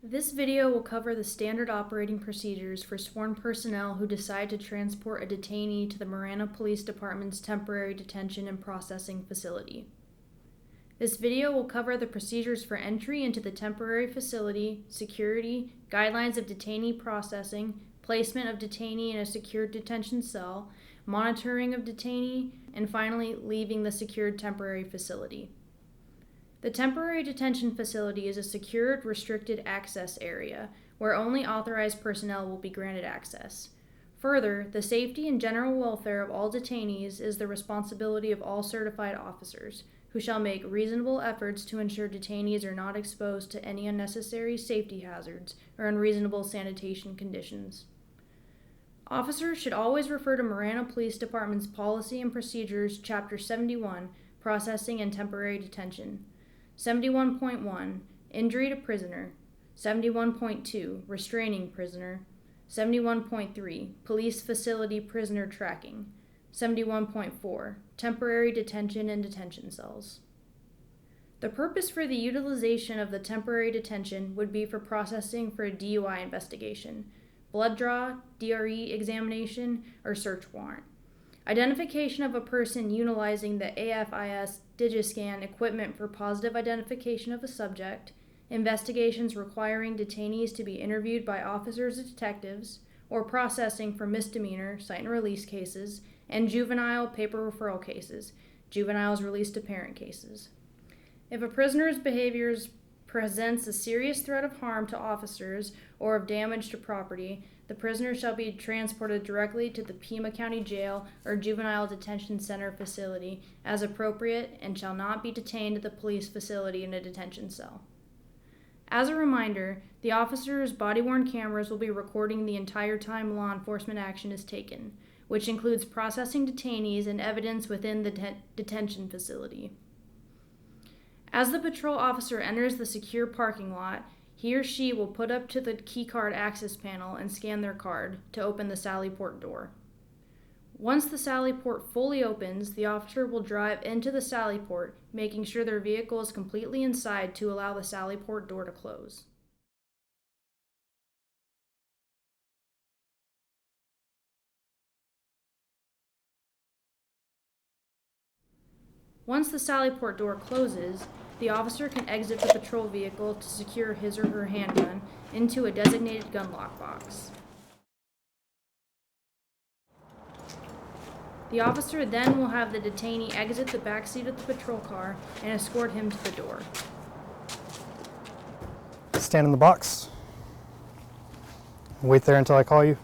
This video will cover the standard operating procedures for sworn personnel who decide to transport a detainee to the Marana Police Department's temporary detention and processing facility. This video will cover the procedures for entry into the temporary facility, security, guidelines of detainee processing, placement of detainee in a secured detention cell, monitoring of detainee, and finally leaving the secured temporary facility. The temporary detention facility is a secured, restricted access area where only authorized personnel will be granted access. Further, the safety and general welfare of all detainees is the responsibility of all certified officers, who shall make reasonable efforts to ensure detainees are not exposed to any unnecessary safety hazards or unreasonable sanitation conditions. Officers should always refer to Marana Police Department's Policy and Procedures, Chapter 71, Processing and Temporary Detention. 71.1, Injury to Prisoner. 71.2, Restraining Prisoner. 71.3, Police Facility Prisoner Tracking. 71.4, Temporary Detention and Detention Cells. The purpose for the utilization of the temporary detention would be for processing for a DUI investigation, blood draw, DRE examination, or search warrant. Identification of a person utilizing the AFIS Digiscan equipment for positive identification of a subject, investigations requiring detainees to be interviewed by officers or detectives, or processing for misdemeanor, cite and release cases, and juvenile paper referral cases, juveniles released to parent cases. If a prisoner's behavior presents a serious threat of harm to officers or of damage to property, the prisoner shall be transported directly to the Pima County Jail or Juvenile Detention Center facility as appropriate and shall not be detained at the police facility in a detention cell. As a reminder, the officer's body-worn cameras will be recording the entire time law enforcement action is taken, which includes processing detainees and evidence within the detention facility. As the patrol officer enters the secure parking lot, he or she will put up to the keycard access panel and scan their card to open the sally port door. Once the sally port fully opens, the officer will drive into the sally port, making sure their vehicle is completely inside to allow the sally port door to close. Once the sally port door closes, the officer can exit the patrol vehicle to secure his or her handgun into a designated gun lockbox. The officer then will have the detainee exit the back seat of the patrol car and escort him to the door. Stand in the box. Wait there until I call you.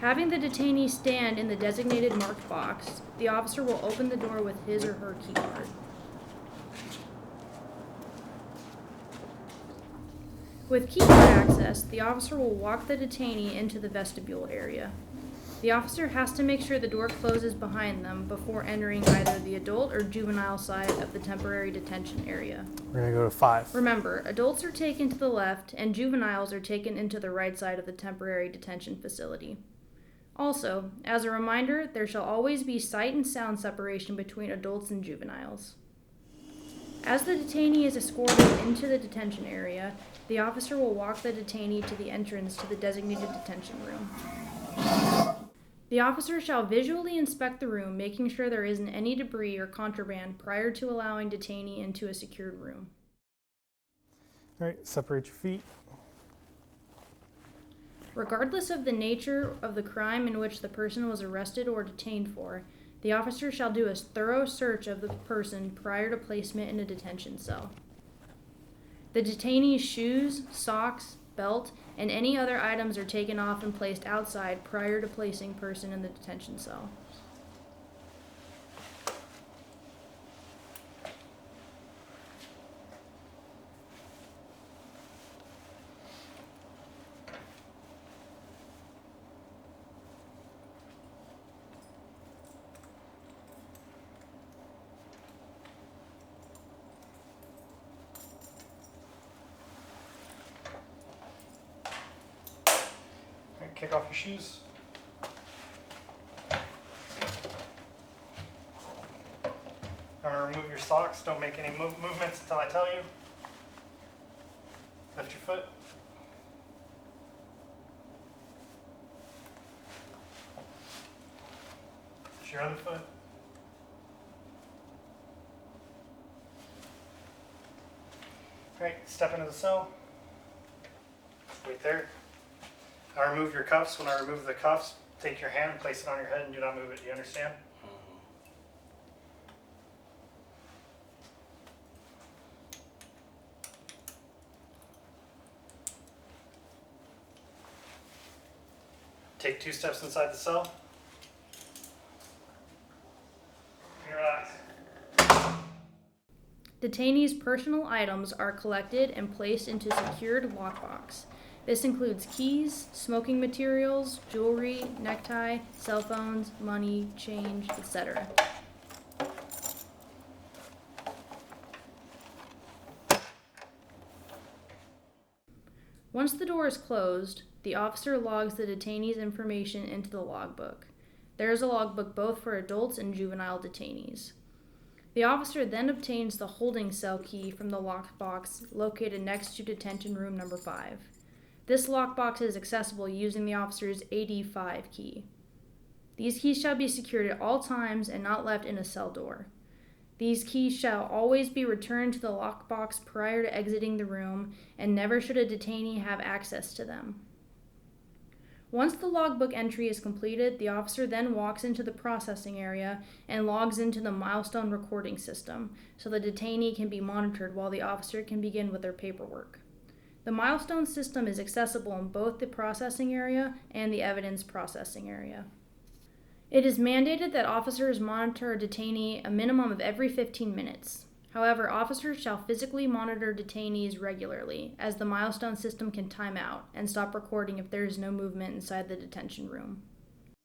Having the detainee stand in the designated marked box, the officer will open the door with his or her key card. With key card access, the officer will walk the detainee into the vestibule area. The officer has to make sure the door closes behind them before entering either the adult or juvenile side of the temporary detention area. We're going to go to 5. Remember, adults are taken to the left and juveniles are taken into the right side of the temporary detention facility. Also, as a reminder, there shall always be sight and sound separation between adults and juveniles. As the detainee is escorted into the detention area, the officer will walk the detainee to the entrance to the designated detention room. The officer shall visually inspect the room, making sure there isn't any debris or contraband prior to allowing detainee into a secured room. All right, separate your feet. Regardless of the nature of the crime in which the person was arrested or detained for, the officer shall do a thorough search of the person prior to placement in a detention cell. The detainee's shoes, socks, belt, and any other items are taken off and placed outside prior to placing person in the detention cell. Kick off your shoes. I'm going to remove your socks. Don't make any movements until I tell you. Lift your foot. Lift your other foot. Alright, step into the cell. Wait there. I remove your cuffs. When I remove the cuffs, take your hand and place it on your head and do not move it. Do you understand? Take 2 steps inside the cell. And relax. Detainees' personal items are collected and placed into secured lockbox. This includes keys, smoking materials, jewelry, necktie, cell phones, money, change, etc. Once the door is closed, the officer logs the detainee's information into the logbook. There is a logbook both for adults and juvenile detainees. The officer then obtains the holding cell key from the lockbox located next to detention room number 5. This lockbox is accessible using the officer's AD5 key. These keys shall be secured at all times and not left in a cell door. These keys shall always be returned to the lockbox prior to exiting the room, and never should a detainee have access to them. Once the logbook entry is completed, the officer then walks into the processing area and logs into the milestone recording system, so the detainee can be monitored while the officer can begin with their paperwork. The milestone system is accessible in both the processing area and the evidence processing area. It is mandated that officers monitor a detainee a minimum of every 15 minutes. However, officers shall physically monitor detainees regularly, as the milestone system can time out and stop recording if there is no movement inside the detention room.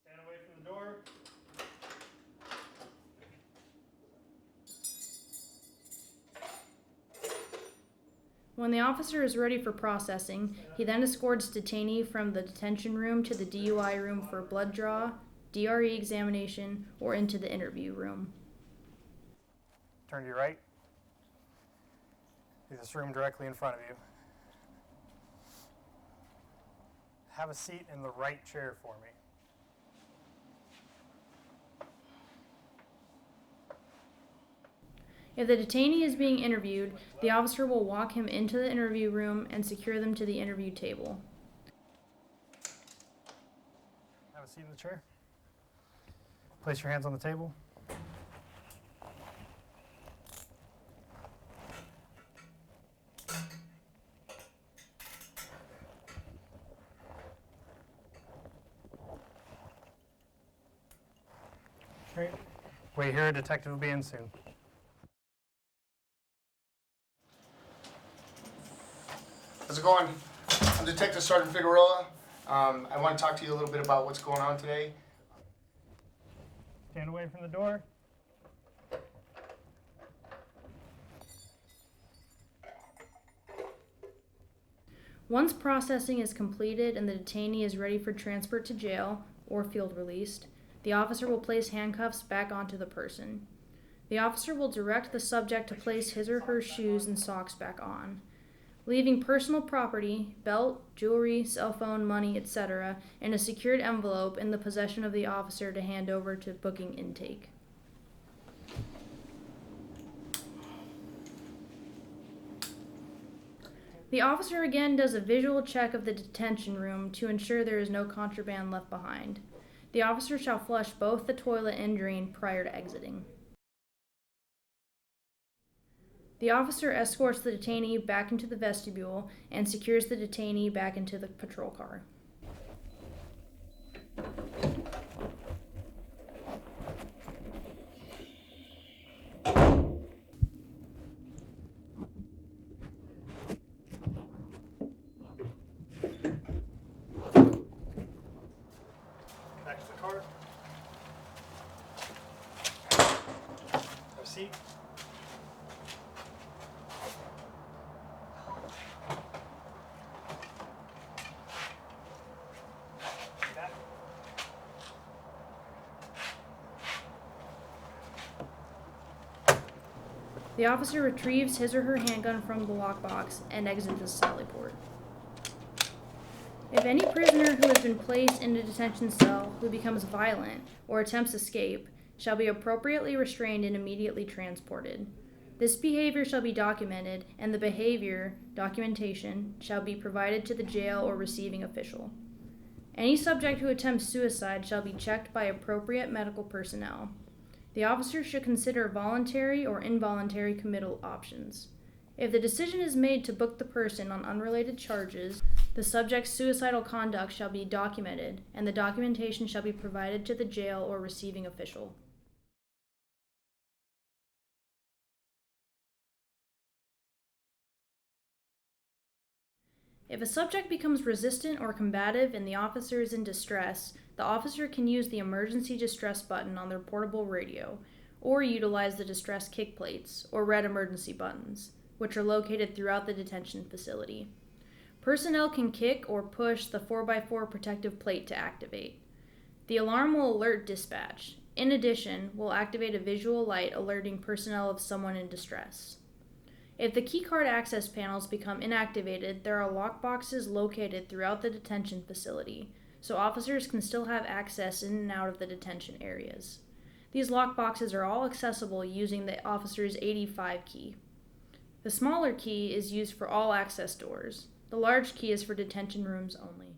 Stand away from the door. When the officer is ready for processing, he then escorts detainee from the detention room to the DUI room for blood draw, DRE examination, or into the interview room. Turn to your right. See this room directly in front of you. Have a seat in the right chair for me. If the detainee is being interviewed, the officer will walk him into the interview room and secure them to the interview table. Have a seat in the chair. Place your hands on the table. Great. Wait here, a detective will be in soon. How's it going? I'm Detective Sergeant Figueroa. I want to talk to you a little bit about what's going on today. Stand away from the door. Once processing is completed and the detainee is ready for transfer to jail or field released, the officer will place handcuffs back onto the person. The officer will direct the subject to place his or her shoes and socks back on, leaving personal property, belt, jewelry, cell phone, money, etc., in a secured envelope in the possession of the officer to hand over to booking intake. The officer again does a visual check of the detention room to ensure there is no contraband left behind. The officer shall flush both the toilet and drain prior to exiting. The officer escorts the detainee back into the vestibule and secures the detainee back into the patrol car. Back to the car. Have a seat. The officer retrieves his or her handgun from the lockbox and exits the sally port. If any prisoner who has been placed in a detention cell who becomes violent or attempts escape shall be appropriately restrained and immediately transported. This behavior shall be documented, and the behavior documentation shall be provided to the jail or receiving official. Any subject who attempts suicide shall be checked by appropriate medical personnel. The officer should consider voluntary or involuntary committal options. If the decision is made to book the person on unrelated charges, the subject's suicidal conduct shall be documented, and the documentation shall be provided to the jail or receiving official. If a subject becomes resistant or combative and the officer is in distress, the officer can use the emergency distress button on their portable radio, or utilize the distress kick plates, or red emergency buttons, which are located throughout the detention facility. Personnel can kick or push the 4x4 protective plate to activate. The alarm will alert dispatch. In addition, will activate a visual light alerting personnel of someone in distress. If the keycard access panels become inactivated, there are lockboxes located throughout the detention facility, so officers can still have access in and out of the detention areas. These lockboxes are all accessible using the officer's 85 key. The smaller key is used for all access doors. The large key is for detention rooms only.